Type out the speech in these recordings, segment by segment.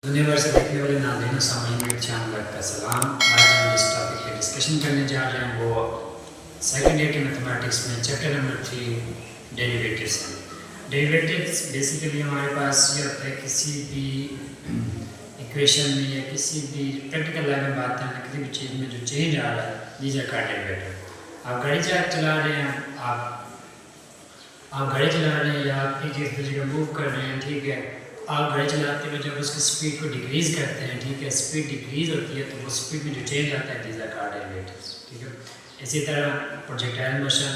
दुनिया से देखने वाले नाज़रीन सामीन का सलाम। आज हम जिस टॉपिक पे डिस्कशन करने जा रहे हैं वो सेकंड ईयर के मैथमेटिक्स में चैप्टर नंबर 3 डेरिवेटिव्स हैं। डेरिवेटिव्स बेसिकली हमारे पास ये होता है किसी भी इक्वेशन में या किसी भी प्रैक्टिकल लाइन में बात करना, किसी भी चीज़ में जो चेंज आ रहा है दीज आर कॉल्ड डेरिवेटिव। आप गाड़ी चला रहे हैं, आप गाड़ी चला रहे हैं या आप एक चीज़ दूसरी जगह मूव कर रहे हैं, ठीक है। आप गाड़ी चलाते हुए जब उसकी स्पीड को डिक्रीज़ करते हैं, ठीक है, स्पीड डिक्रीज़ होती है तो वो स्पीड में जो चेंज आता है दीज आर कॉल्ड डेरिवेटिव्स, ठीक है। इसी तरह प्रोजेक्टाइल मोशन,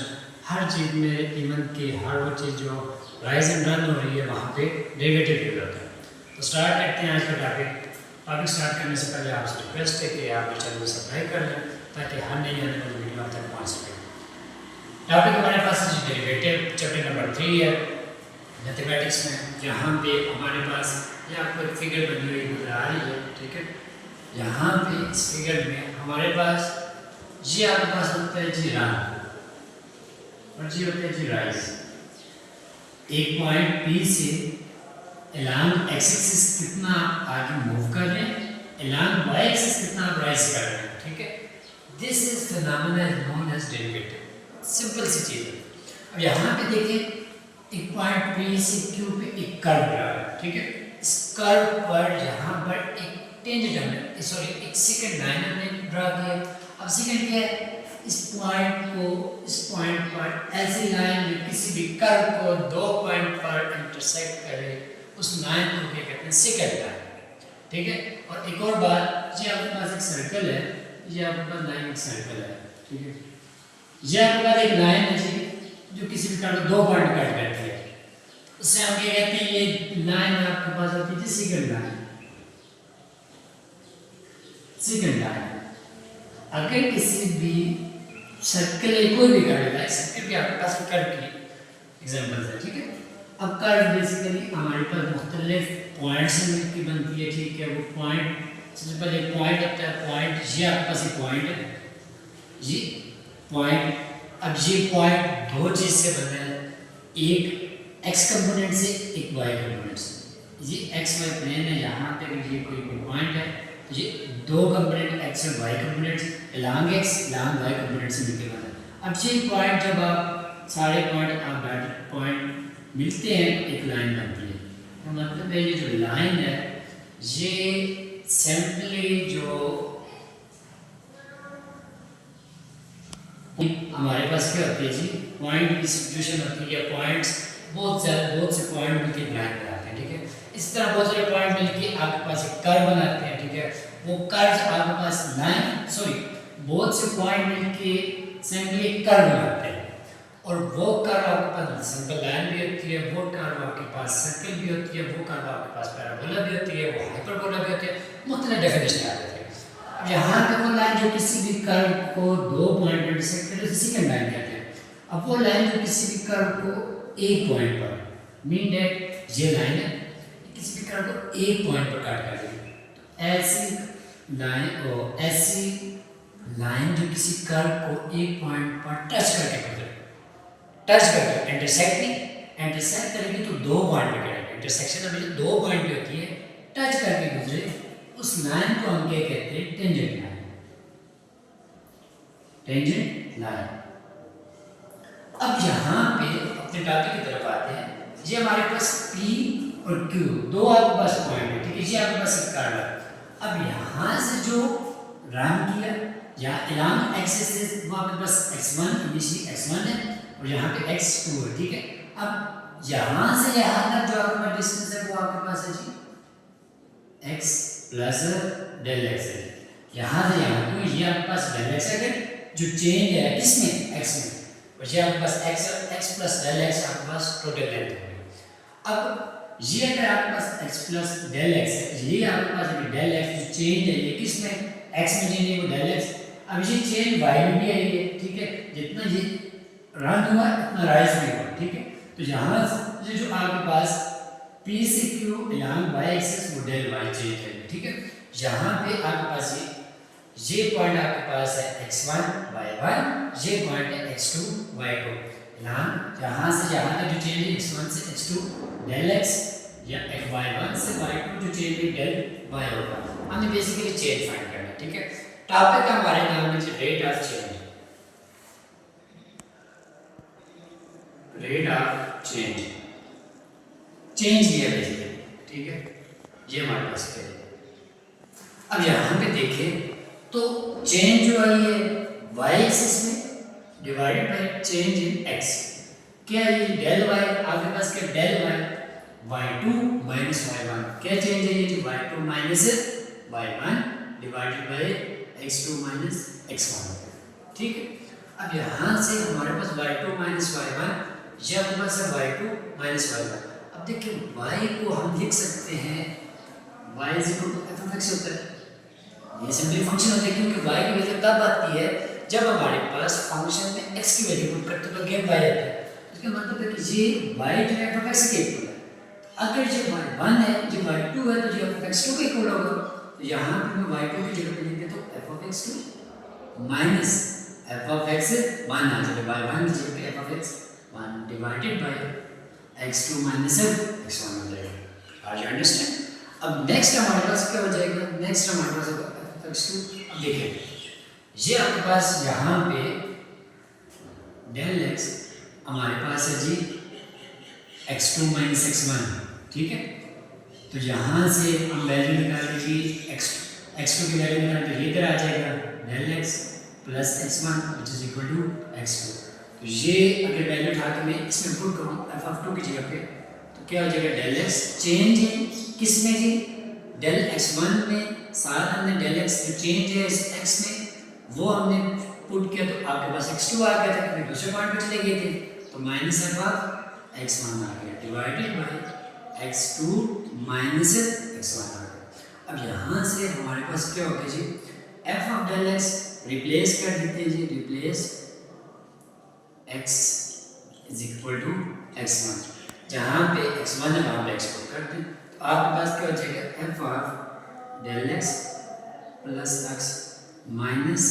हर चीज़ में इवन कि हर वो चीज़ जो राइज एंड रन हो रही है वहाँ पे डेरिवेटिव यूज होता है। तो स्टार्ट करते हैं आज का टॉपिक स्टार्ट करने से पहले आपसे रिक्वेस्ट है कि आप चैनल को सब्सक्राइब कर लें ताकि हर नई आने वाली वीडियो आप तक पहुँच सके। टॉपिक हमारे पास डेरिवेटिव चैप्टर नंबर 3 है मैथमेटिक्स में। यहाँ पे हमारे पास ये आपको एक फिगर बनी हुई नजर आ रही है, ठीक है। यहाँ पे इस फिगर में हमारे पास ये आपके पास होता है जी रन और जी होता है जी राइज। एक पॉइंट P से अलॉन्ग एक्स एक्सिस कितना आगे मूव कर रहे हैं, अलॉन्ग वाई एक्सिस कितना आप राइज कर रहे हैं, ठीक है। This is phenomena known as derivative. Simple सी चीज़ है। अब यहाँ पे देखिए एक पॉइंट P से Q पे एक कर्व ड्रा है, ठीक है। इस कर्व पर यहाँ पर एक टेंजेंट हमने एक सेकंड लाइन हमने ड्रा किया। अब सेकंड क्या है, इस पॉइंट पर ऐसी लाइन जो किसी भी कर्व को दो पॉइंट पर इंटरसेक्ट करे उस लाइन को क्या कहते हैं, सेकंड लाइन, ठीक है। और एक और बात, ये आपके पास एक सर्कल है, ये आपके पास लाइन एक सर्कल है, ठीक है। ये आपके पास एक लाइन है जी जो किसी भी कर्व को दो पॉइंट कट करती है, उससे हम क्या कहते हैं, ये लाइन आपके पास होती है सेकंड लाइन। सेकंड लाइन अगर किसी भी सर्कल कोई भी कर्व है, सर्कल भी आपके पास कर्व की एग्जांपल है, ठीक है। अब कर्व बेसिकली हमारे पास मुख्तलिफ पॉइंट से मिलकर बनती है, ठीक है। वो पॉइंट सबसे पहले पॉइंट होता है, पॉइंट ये आपके पास एक पॉइंट है, ये पॉइंट। अब ये पॉइंट दो चीज से बना है, एक x कंपोनेंट से एक y कंपोनेंट से। ये x y प्लेन है, यहाँ पे ये कोई पॉइंट है, ये दो कंपोनेंट x और y component along x along y component से मिलकर बना है। अब ये पॉइंट जब आप सारे पॉइंट आप डाटा पॉइंट मिलते हैं एक लाइन बनती है। तो मतलब है ये जो लाइन है ये सिंपली जो हमारे पास क्या होती है जी, पॉइंट की सिचुएशन होती है। पॉइंट्स बहुत से पॉइंट मिलकर लाइन बनाते हैं, ठीक है। इस तरह बहुत सारे पॉइंट मिलकर आपके पास एक कर्व बनाते हैं, ठीक है। वो कर्व आपके पास बहुत से पॉइंट मिलकर सिंपली कर्व बनाते हैं और वो कर्व आपके पास सिंपल लाइन भी होती है, वो कर्व आपके पास सर्कल भी होती है, वो कर्व आपके पास पैराबोला भी होती है, वो हाइपरबोला भी होती है, मुख्तलिफ डेफिनेशन आ जाती है। यहाँ पे वो लाइन जो किसी भी कर्व को दो पॉइंट पर इंटरसेक्ट करे उसे सेकंड लाइन कहते हैं। अब वो लाइन जो किसी भी कर्व को एक पॉइंट पर मीन दैट ये लाइन है किसी भी कर्व को एक पॉइंट पर काट कर देगी, तो ऐसी लाइन जो किसी कर्व को एक पॉइंट पर टच करके इंटरसेक्ट करेगी तो दो पॉइंट पर करेगी। इंटरसेक्शन में दो पॉइंट पे होती है, टच करके गुजरे उस लाइन को हम क्या कहते हैं, टेंजेंट लाइन। अब यहाँ पे अपने टॉपिक की तरफ आते हैं। ये हमारे पास P और Q दो आपके पास पॉइंट है, ठीक है। ये आपके पास एक कर्व है। अब यहाँ से जो रन किया या अलॉन्ग एक्स एक्सिस वो आपके पास x1 इनिशियली x1 है और यहाँ पे x2 है, ठीक है। अब यहाँ से यहाँ तक जो आपका डिस्टेंस है वो आपके पास है जी x प्लस डेल एक्स है। यहाँ से यहाँ तो ये आपके पास डेल एक्स है जो चेंज है किसमें, x में, और ये आपके पास x प्लस डेल एक्स आपके पास टोटल लेंथ है। अब ये अगर आपके पास x प्लस डेल एक्स है, ये आपके पास अभी डेल एक्स जो चेंज है ये किसमें, x में चेंज है वो डेल एक्स। अब ये चेंज y में भी आई है, ठीक है। जितना ये रन हुआ उतना राइज भी हुआ, ठीक है। तो यहाँ से जो आपके पास P से Q अलॉन्ग y एक्सिस वो डेल y चेंज है, ठीक है। यहाँ पे आपके पास ये पॉइंट आपके पास है x1 y1, ये पॉइंट है x2 y2। यहाँ से यहाँ तक जो चेंज है x1 से x2 डेल x, या y1 से y2 जो चेंज है डेल y होगा। हमें बेसिकली चेंज फाइंड करना है, ठीक है। टॉपिक का हमारे नाम है rate of change, rate of change, change दिया बेसिकली, ठीक है। ये हमारे पास है। अब यहाँ पे देखें तो चेंज जो है ये y एक्सिस में divided by change in x, क्या है ये डेल y, आपके पास क्या del y y2 minus y1, क्या चेंज है ये जो y2 minus y1 divided by x2 minus x1, ठीक है। अब यहाँ से हमारे पास y2 माइनस y1, ये हमारे पास है y2 माइनस y1। अब देखिए y को हम लिख सकते हैं y is equal to f of x होता है, ये सिंपली फंक्शन होता है, क्योंकि y की वैल्यू तब आती है जब हमारे पास फंक्शन में x की वैल्यू पुट करते तो गेट y आता है। इसका मतलब है कि ये y जो है f ऑफ x के इक्वल है। अगर ये y1 है, ये y2 है, तो ये f ऑफ x2 के इक्वल होगा। तो यहाँ पे मैं y2 की जगह पे लिख देता हूँ f of x2 minus f of x1 आ जाएगा, y1 की जगह पे f of x1 divided by x2 minus x1 हो जाएगा। Are you understand? अब नेक्स्ट हमारे पास क्या हो जाएगा, नेक्स्ट हमारे पास होगा x2। अब देखिए ये आपके पास यहाँ पे डेल x हमारे पास है जी x2 माइनस x1, ठीक है। तो यहाँ से हम वैल्यू निकाल लीजिए x2 की वैल्यू निकाल तो ये इधर आ जाएगा del x plus x1 which is equal to x2। तो ये अगर वैल्यू उठा के मैं इसमें पुट करूँ f ऑफ 2 की जगह पे तो क्या हो जाएगा डेल x, चेंज है किस में जी डेल x1 में, साथ हमने डेल x जो चेंज है इस x में वो हमने पुट किया तो आपके पास x2 आ गया था, फिर दूसरे पॉइंट पे चले गए थे तो माइनस f ऑफ x1 आ गया divided by x2 minus x1 आ गया। अब यहाँ से हमारे पास क्या होगा जी f of del x replace कर देते हैं जी, replace x is equal to x1, जहाँ पे x1 है वहाँ पे x पुट कर दें तो आपके पास क्या हो जाएगा f of del x plus x minus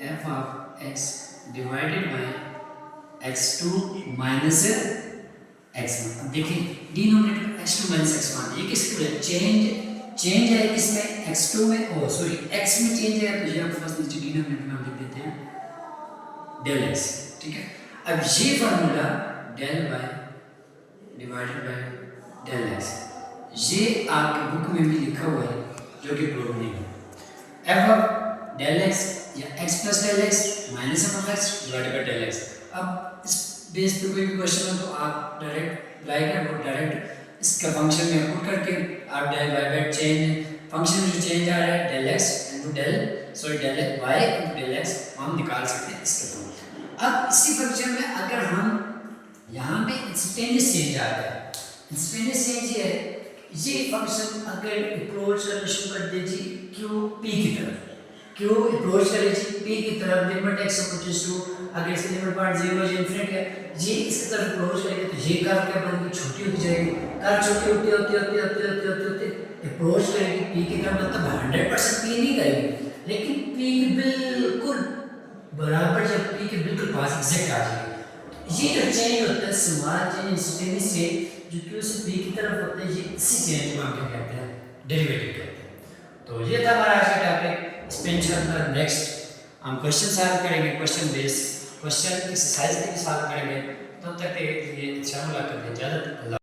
f of x divided by x2 minus x1। अब देखिए डिनोमिनेटर x2 माइनस x1 ये किसके लिए चेंज है किसमें x2 में, ओ सॉरी x में चेंज है तो ये आपके पास नीचे डिनोमिनेटर में हम लिख देते हैं डेल x, ठीक है। अब ये formula del y divided by del x ये आपके बुक में भी लिखा हुआ है जो कि प्रूव नहीं है। f ऑफ डेल x या x plus del x minus f of x divided by del x। अब इस बेस पे कोई भी क्वेश्चन हो तो आप डायरेक्ट लाइक वो डायरेक्ट इसका फंक्शन में पुट करके आप del y by change function में जो चेंज आ रहा है del x into del y into del x हम निकाल सकते हैं इसके फॉर्म। अब इसी फंक्शन में अगर हम यहाँ पे इंस्टेंटेनियस चेंज आ रहा है, इंस्टेंटेनियस चेंज ये है ये फंक्शन अगर अप्रोच करना शुरू कर दीजिए क्यों p की तरफ, क्यों अप्रोच कर लीजिए p की तरफ लिमिट x अप्रोचेस टू, अगर इसकी लिमिट पॉइंट 0 से इंफिनिट है ये इसकी तरफ अप्रोच करेंगे तो ये कर्व क्या बनेगी छोटी होती जाएगी, कर्व छोटी होती अप्रोच करेगी p की तरफ, मतलब 100% p नहीं करेगी लेकिन p के बिल्कुल बराबर जब p के बिल्कुल पास एग्जैक्ट आ जाएगी। ये जो चेंज होता है स्मॉल चेंज इंस्टेंटेनियस से जो q से p की तरफ होता है ये इसी चेंज को हम क्या कहते हैं डेरिवेटिव कहते हैं। तो ये था हमारा आज का टॉपिक। इस पे इंशाल्लाह नेक्स्ट हम क्वेश्चन सॉल्व करेंगे, क्वेश्चन बेस क्वेश्चन एक्सरसाइज के भी सॉल्व करेंगे। तब तक के लिए इंशाल्लाह करते हैं इजाज़त।